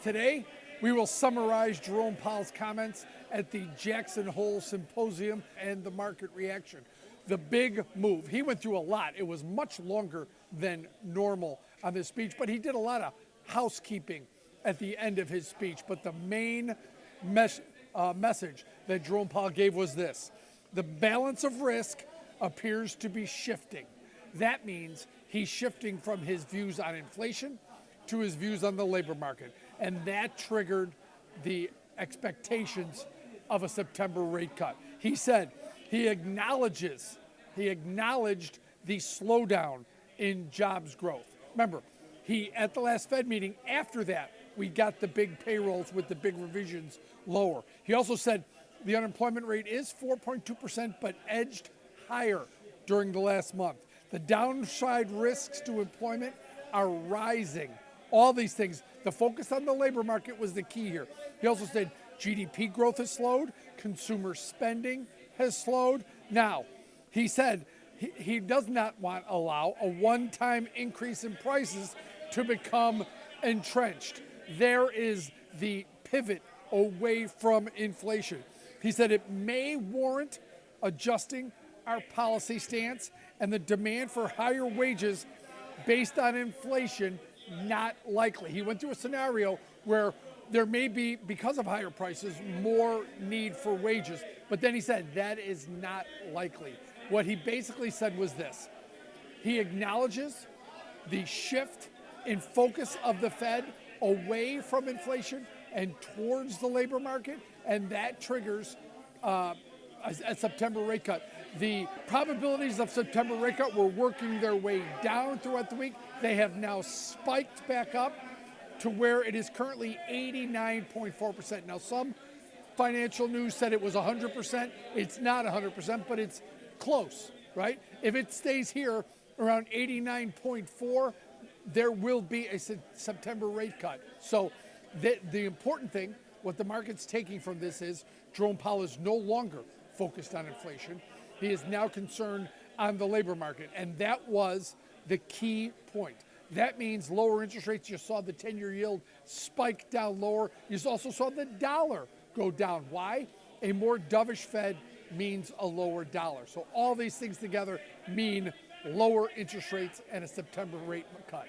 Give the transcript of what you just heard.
today, we will summarize Jerome Powell's comments at the Jackson Hole Symposium and the market reaction. The big move. He went through a lot. It was much longer than normal on this speech, but he did a lot of housekeeping at the end of his speech. But the main message that Jerome Powell gave was this: the balance of risk appears to be shifting. That means he's shifting from his views on inflation to his views on the labor market. And that triggered the expectations of a September rate cut. He said he acknowledged the slowdown in jobs growth. Remember, at the last Fed meeting, after that, we got the big payrolls with the big revisions lower. He also said the unemployment rate is 4.2%, but edged higher during the last month. The downside risks to employment are rising. All these things, the focus on the labor market was the key here. He also said GDP growth has slowed, consumer spending has slowed. Now, he said he does not allow a one-time increase in prices to become entrenched. There is the pivot away from inflation. He said it may warrant adjusting our policy stance, and the demand for higher wages based on inflation not likely. He went through a scenario where there may be, because of higher prices, more need for wages. But then he said that is not likely. What he basically said was this: he acknowledges the shift in focus of the Fed away from inflation and towards the labor market, and that triggers a September rate cut. The probabilities of September rate cut were working their way down throughout the week. They have now spiked back up to where it is currently 89.4%. Now, some financial news said it was 100%. It's not 100%, but it's close, right? If it stays here around 89.4, there will be a September rate cut. So the important thing, what the market's taking from this is Jerome Powell is no longer focused on inflation. He is now concerned on the labor market, and that was the key point. That means lower interest rates. You saw the 10-year yield spike down lower. You also saw the dollar go down. Why? A more dovish Fed means a lower dollar. So all these things together mean lower interest rates and a September rate cut.